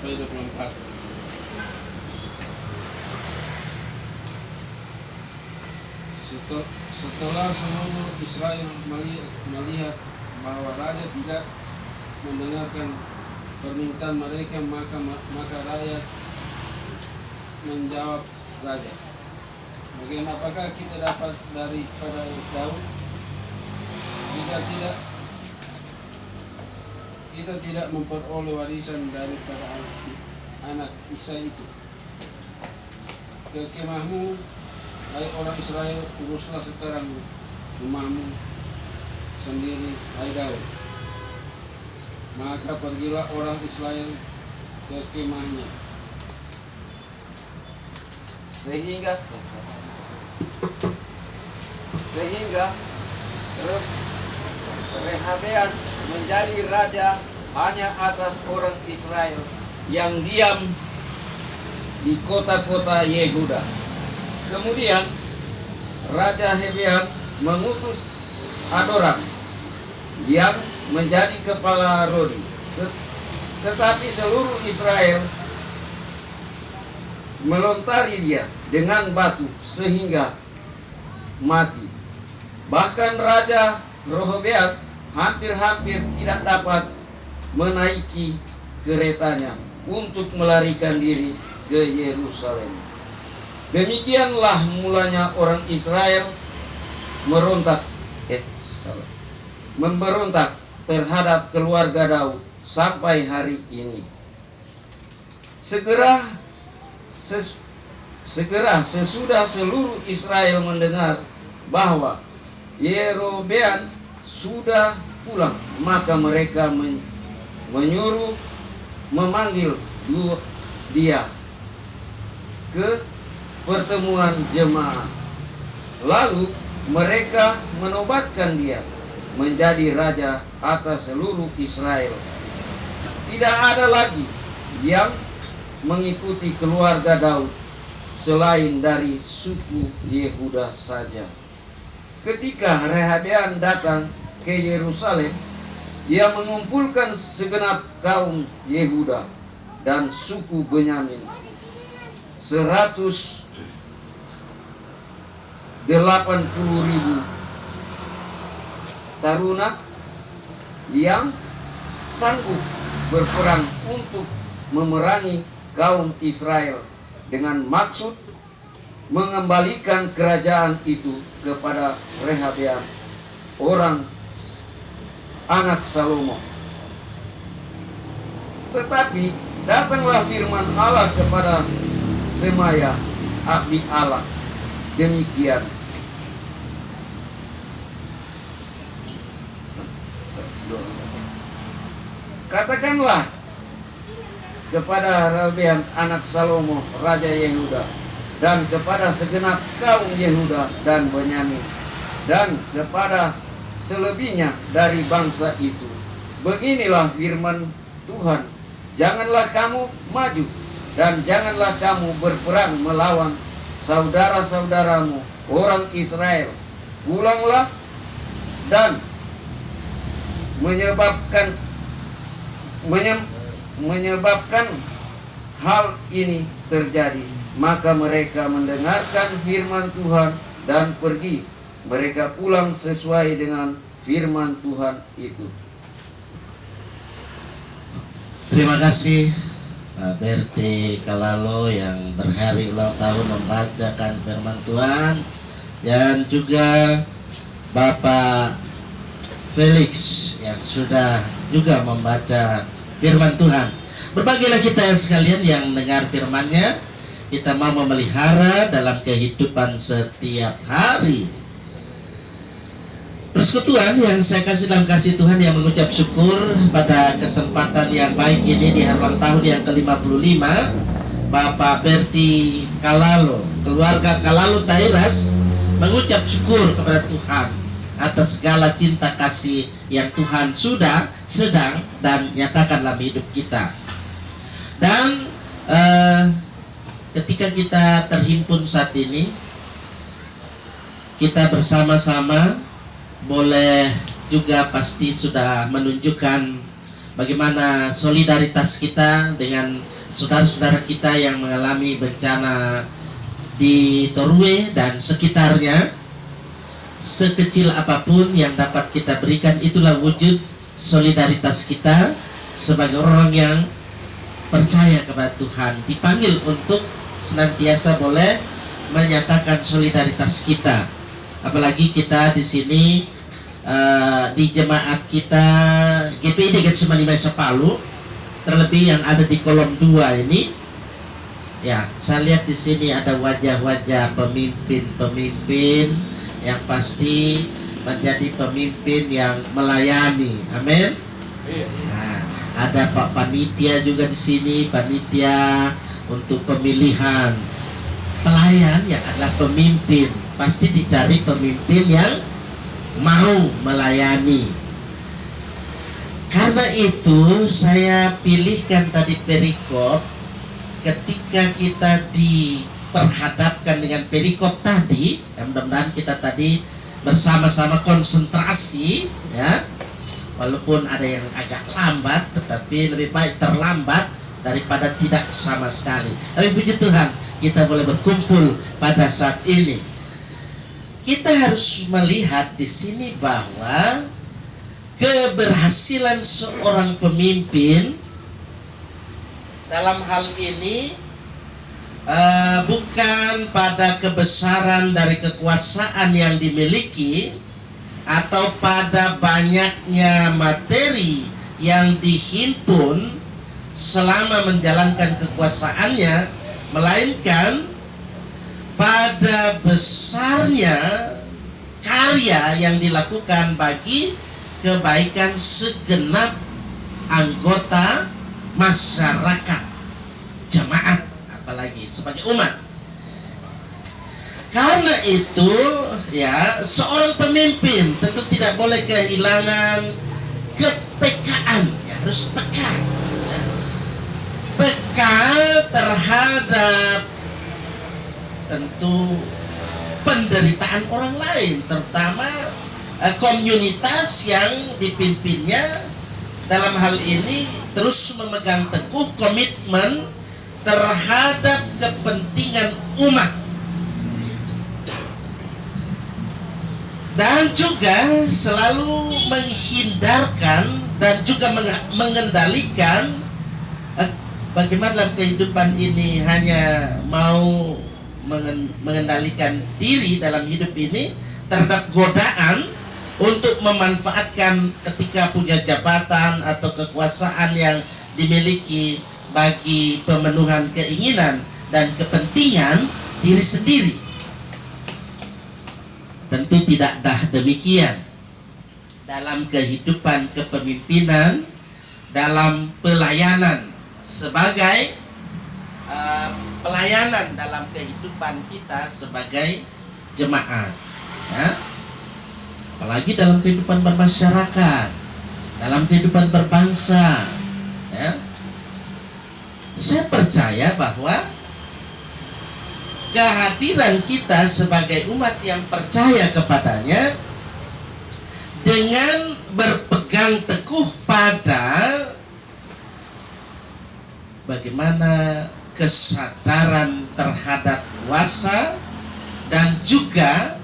sampai 24. Setelah seluruh Israel melihat bahwa raja tidak mendengarkan permintaan mereka, maka rakyat menjawab raja, bagaimana apakah kita dapat daripada Daud? Kita tidak memperoleh warisan daripada anak Isai itu. Ke kemahmu, hai orang Israel, uruslah sekarang rumahmu sendiri, hai Daud. Maka pergilah orang Israel ke kemahnya. Sehingga Rehabeam menjadi raja hanya atas orang Israel yang diam di kota-kota Yehuda. Kemudian Raja Rehabeam mengutus Adoram yang menjadi kepala Rodi, tetapi seluruh Israel melontari dia dengan batu sehingga mati. Bahkan Raja Rehabeam hampir-hampir tidak dapat menaiki keretanya untuk melarikan diri ke Yerusalem. Demikianlah mulanya orang Israel memberontak terhadap keluarga Daud sampai hari ini. Segera sesudah seluruh Israel mendengar bahwa Yerobeam sudah pulang, maka mereka menyuruh memanggil dia ke pertemuan jemaat. Lalu mereka menobatkan dia menjadi raja atas seluruh Israel. Tidak ada lagi yang mengikuti keluarga Daud selain dari suku Yehuda saja. Ketika Rehabeam datang ke Yerusalem, ia mengumpulkan segenap kaum Yehuda dan suku Benyamin, 180.000 taruna yang sanggup berperang untuk memerangi kaum Israel dengan maksud mengembalikan kerajaan itu kepada Rehabeam, anak Salomo. Tetapi datanglah firman Allah kepada Semaya, abdi Allah, demikian: katakanlah kepada Rehabeam anak Salomo, raja Yehuda, dan kepada segenap kaum Yehuda dan Benyamin, dan kepada selebihnya dari bangsa itu, beginilah firman Tuhan: janganlah kamu maju dan janganlah kamu berperang melawan saudara-saudaramu orang Israel. Pulanglah dan menyebabkan hal ini terjadi. Maka mereka mendengarkan firman Tuhan dan pergi. Mereka pulang sesuai dengan firman Tuhan itu. Terima kasih Pak Berti Kalalo yang berhari ulang tahun membacakan firman Tuhan, dan juga Bapak Felix yang sudah juga membaca firman Tuhan. Berbahagialah kita sekalian yang mendengar firman-Nya. Kita mau memelihara dalam kehidupan setiap hari. Persekutuan yang saya kasih dalam kasih Tuhan, yang mengucap syukur pada kesempatan yang baik ini di hari ulang tahun yang ke-55 Bapak Berti Kalalo, keluarga Kalalo Tairas, mengucap syukur kepada Tuhan atas segala cinta kasih yang Tuhan sudah, sedang, dan nyatakan dalam hidup kita. Dan ketika kita terhimpun saat ini, kita bersama-sama boleh juga pasti sudah menunjukkan bagaimana solidaritas kita dengan saudara-saudara kita yang mengalami bencana di Torue dan sekitarnya. Sekecil apapun yang dapat kita berikan, itulah wujud solidaritas kita sebagai orang yang percaya kepada Tuhan, dipanggil untuk senantiasa boleh menyatakan solidaritas kita. Apalagi kita di sini di jemaat kita GPID Getsemani Mesa Palu, terlebih yang ada di kolom 2 ini, ya saya lihat di sini ada wajah-wajah pemimpin-pemimpin yang pasti menjadi pemimpin yang melayani. Amin. Nah, ada Pak Panitia juga di sini, panitia untuk pemilihan pelayan yang adalah pemimpin. Pasti dicari pemimpin yang mau melayani. Karena itu saya pilihkan tadi perikop ketika kita diperhadapkan dengan perikop tadi, ya mudah-mudahan kita tadi bersama-sama konsentrasi, ya walaupun ada yang agak lambat, tetapi lebih baik terlambat daripada tidak sama sekali. Tapi puji Tuhan, kita boleh berkumpul pada saat ini. Kita harus melihat di sini bahwa keberhasilan seorang pemimpin dalam hal ini bukan pada kebesaran dari kekuasaan yang dimiliki atau pada banyaknya materi yang dihimpun selama menjalankan kekuasaannya, melainkan pada besarnya karya yang dilakukan bagi kebaikan segenap anggota masyarakat, jemaat, apalagi sebagai umat. Karena itu, ya, seorang pemimpin tentu tidak boleh kehilangan kepekaan, ya, harus peka, ya. Peka terhadap tentu penderitaan orang lain, terutama komunitas yang dipimpinnya. Dalam hal ini terus memegang teguh komitmen terhadap kepentingan umat, dan juga selalu menghindarkan dan juga mengendalikan bagaimana dalam kehidupan ini hanya mau mengendalikan diri dalam hidup ini terhadap godaan untuk memanfaatkan ketika punya jabatan atau kekuasaan yang dimiliki bagi pemenuhan keinginan dan kepentingan diri sendiri. Tentu tidak demikian dalam kehidupan kepemimpinan, dalam pelayanan sebagai pelayanan dalam kehidupan kita sebagai jemaat, ya. Apalagi dalam kehidupan bermasyarakat, dalam kehidupan berbangsa, ya. Saya percaya bahwa kehadiran kita sebagai umat yang percaya kepadanya dengan berpegang teguh pada bagaimana kesadaran terhadap kuasa dan juga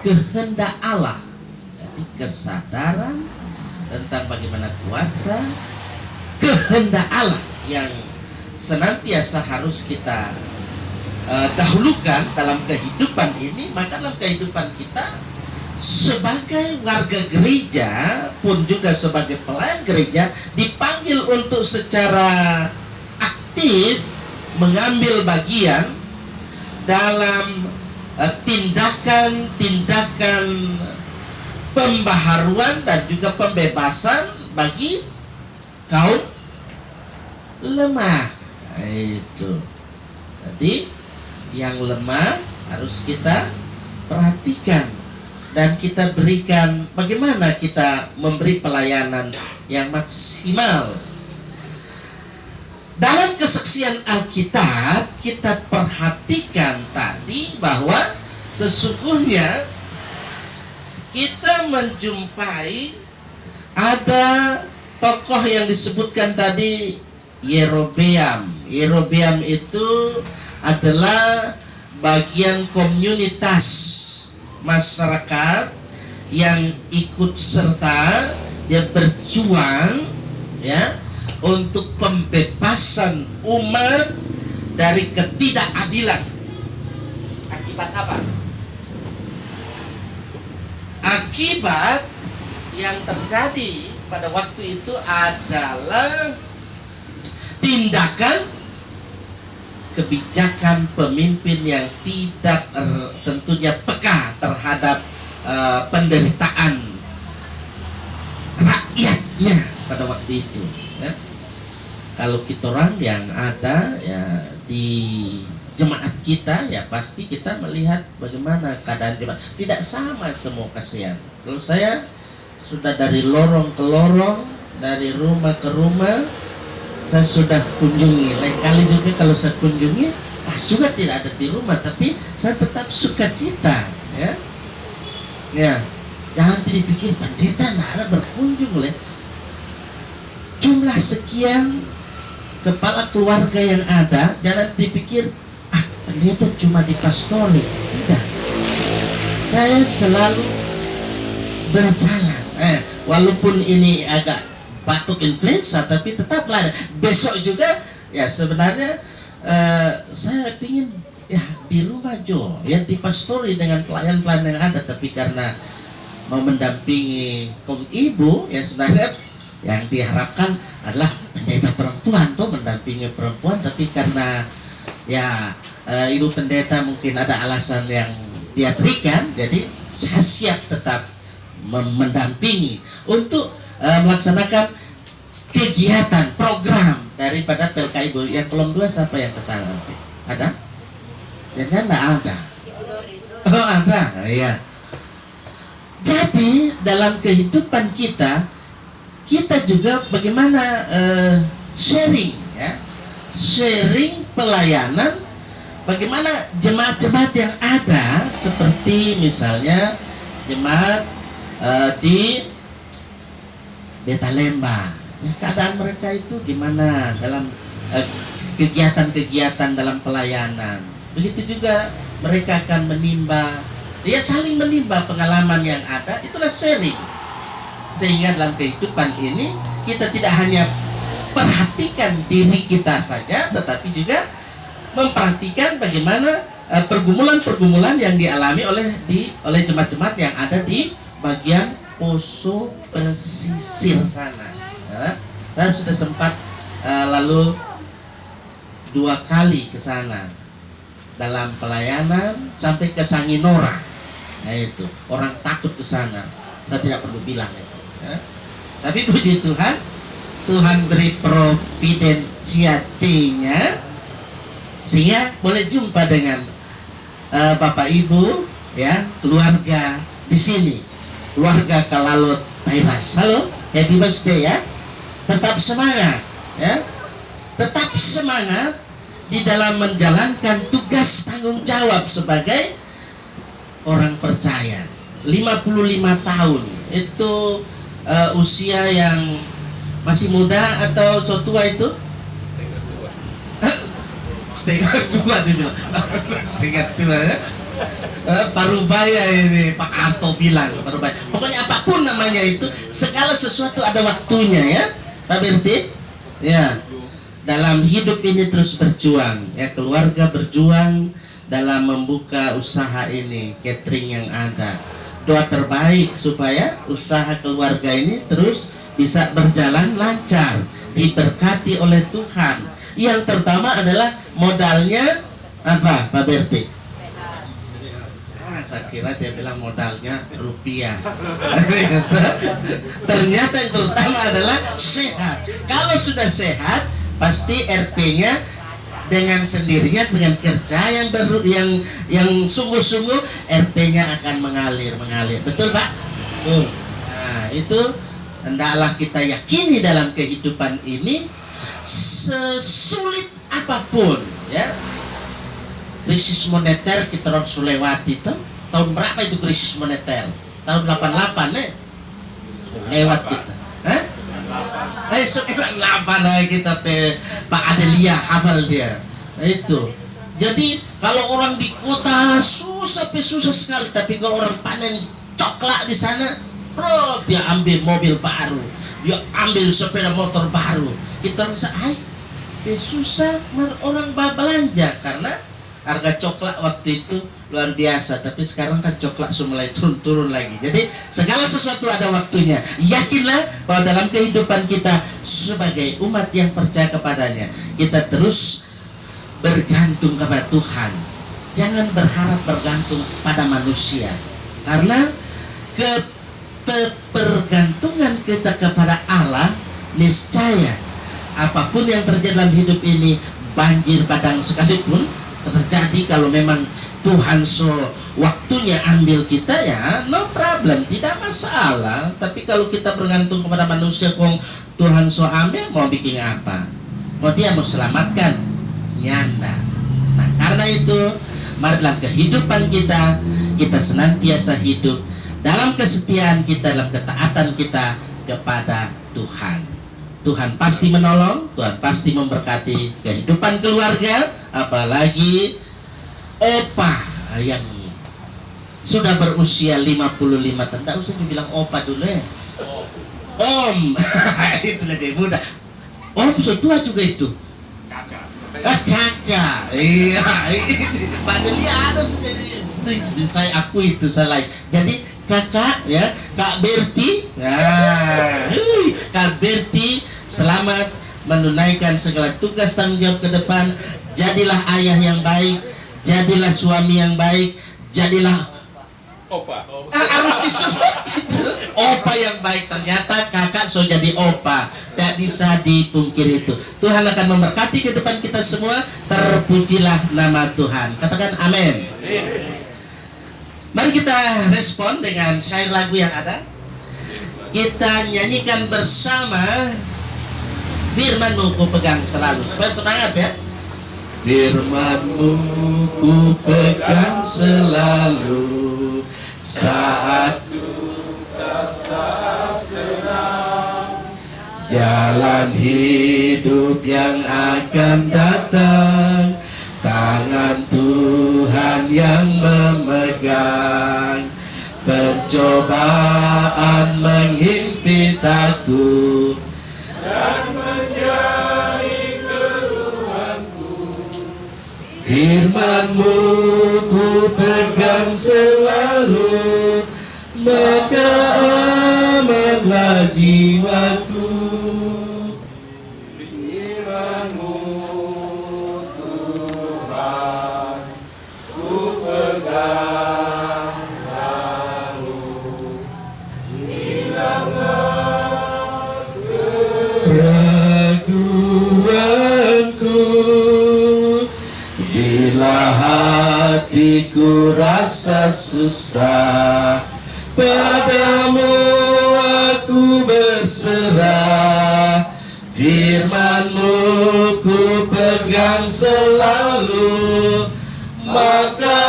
kehendak Allah. Jadi kesadaran tentang bagaimana kuasa, kehendak Allah yang senantiasa harus kita dahulukan dalam kehidupan ini. Maka dalam kehidupan kita sebagai warga gereja pun juga sebagai pelayan gereja dipanggil untuk secara aktif mengambil bagian dalam tindakan-tindakan pembaharuan dan juga pembebasan bagi kaum lemah. Nah, itu. Jadi yang lemah harus kita perhatikan dan kita berikan bagaimana kita memberi pelayanan yang maksimal. Dalam kesaksian Alkitab kita perhatikan tadi bahwa sesungguhnya kita menjumpai ada tokoh yang disebutkan tadi Yerobeam. Yerobeam itu adalah bagian komunitas masyarakat yang ikut serta, dia berjuang ya untuk pembebasan umat dari ketidakadilan. Akibat apa? Akibat yang terjadi pada waktu itu adalah tindakan kebijakan pemimpin yang tidak tentunya peka terhadap penderitaan rakyatnya pada waktu itu ya. Kalau kita orang yang ada ya di jemaat kita ya pasti kita melihat bagaimana keadaan jemaat tidak sama semua kasihan. Kalau saya sudah dari lorong ke lorong, dari rumah ke rumah, saya sudah kunjungi. Lain kali juga kalau saya kunjungi, pas juga tidak ada di rumah, tapi saya tetap sukacita, ya. Ya, jangan dipikir pendeta nara berkunjung leh. Jumlah sekian kepala keluarga yang ada, jangan dipikir pendeta cuma di pastori. Tidak. Saya selalu berjalan. Walaupun ini agak batuk influenza, tapi tetaplah besok juga ya sebenarnya saya ingin ya di rumah Jo ya di pastori dengan pelayan-pelayan yang ada, tapi karena mau mendampingi kaum ibu ya sebenarnya yang diharapkan adalah pendeta perempuan tuh mendampingi perempuan, tapi karena ya ibu pendeta mungkin ada alasan yang dia berikan, jadi saya siap tetap mendampingi untuk melaksanakan kegiatan program daripada PLKI Bu. Yang kolom 2 siapa yang kesana nanti? Ada? Jangan enggak ada. Oh ada, iya. Jadi dalam kehidupan kita juga bagaimana sharing ya, sharing pelayanan, bagaimana jemaat-jemaat yang ada seperti misalnya jemaat di Betalemba, ya, keadaan mereka itu gimana dalam kegiatan-kegiatan dalam pelayanan. Begitu juga mereka akan menimba, dia saling menimba pengalaman yang ada, itulah sharing. Sehingga dalam kehidupan ini kita tidak hanya perhatikan diri kita saja, tetapi juga memperhatikan bagaimana pergumulan-pergumulan yang dialami oleh jemaat-jemaat yang ada di bagian poso pesisir sana. Ya. Saya sudah sempat lalu 2 kali ke sana dalam pelayanan sampai ke Sanginora. Nah itu orang takut ke sana. Saya tidak perlu bilang itu. Ya. Tapi puji Tuhan, Tuhan beri providensiatinya sehingga boleh jumpa dengan Bapak Ibu ya keluarga di sini. Keluarga Kalalo Tairas. Halo, happy birthday ya. Tetap semangat ya. Tetap semangat di dalam menjalankan tugas tanggung jawab sebagai orang percaya. 55 tahun itu usia yang masih muda atau so tua itu? Setengah tua dibilang. Setengah tua ya. Parubaya ini Pak Anto bilang parubaya. Pokoknya apapun namanya itu, segala sesuatu ada waktunya ya Pak Berti ya. Dalam hidup ini terus berjuang ya, keluarga berjuang dalam membuka usaha ini, catering yang ada. Doa terbaik supaya usaha keluarga ini terus bisa berjalan lancar, diberkati oleh Tuhan. Yang terutama adalah modalnya apa Pak Berti? Saya kira dia bilang modalnya rupiah. Ternyata yang terutama adalah sehat. Kalau sudah sehat, pasti RP-nya dengan sendirinya dengan kerja yang sungguh-sungguh, RP-nya akan mengalir. Betul Pak? Betul. Nah itu hendaklah kita yakini dalam kehidupan ini, sesulit apapun ya. Krisis moneter kita harus lewati itu. Tahun berapa itu krisis moneter? Tahun 88 lewat kita. Hah? 98 kita Pak Adelia hafal dia. Itu. Jadi kalau orang di kota susah sekali, tapi kalau orang panen coklat di sana, bro, dia ambil mobil baru, dia ambil sepeda motor baru. Kita rasa, susah orang belanja karena harga coklat waktu itu luar biasa, tapi sekarang kan coklat sudah mulai turun lagi. Jadi segala sesuatu ada waktunya. Yakinlah bahwa dalam kehidupan kita sebagai umat yang percaya kepadanya, kita terus bergantung kepada Tuhan. Jangan berharap bergantung pada manusia, karena ketergantungan kita kepada Allah, niscaya apapun yang terjadi dalam hidup ini, banjir padang sekalipun terjadi, kalau memang Tuhan waktunya ambil kita, ya no problem, tidak masalah. Tapi kalau kita bergantung kepada manusia, kong Tuhan ambil, mau bikin apa? Mau dia mau selamatkan? Nyanda. Nah, karena itu mari dalam kehidupan kita, kita senantiasa hidup dalam kesetiaan kita, dalam ketaatan kita kepada Tuhan. Tuhan pasti menolong, Tuhan pasti memberkati kehidupan keluarga, apalagi opa yang sudah berusia 55 tahun. Tidak usah dibilang opa dulu ya. Om. Itu lebih muda. Om setua juga itu. Kakak. Iya. Pak Delia ada saya like. Jadi kakak ya, Kak Berti. Kak Berti, selamat menunaikan segala tugas tanggung jawab ke depan. Jadilah ayah yang baik, jadilah suami yang baik, jadilah opa. Harus disebut itu. Opa yang baik. Ternyata kakak jadi opa. Tak bisa dipungkiri itu. Tuhan akan memberkati ke depan kita semua. Terpujilah nama Tuhan. Katakan amin. Mari kita respon dengan syair lagu yang ada. Kita nyanyikan bersama Firman-Mu ku pegang selalu. Supaya semangat ya. Firman-Mu ku pegang selalu, saat susah, saat senang, jalan hidup yang akan datang, tangan Tuhan yang memegang. Pencobaan menghimpit aku dan menjadi keluhanku. Firman-Mu ku pegang selalu, maka amanlah jiwaku. Firman-Mu Tuhan ku pegang selalu, hilanglah keraguanku. Bila hatiku rasa susah, padamu aku berserah. Firman-Mu ku pegang selalu, maka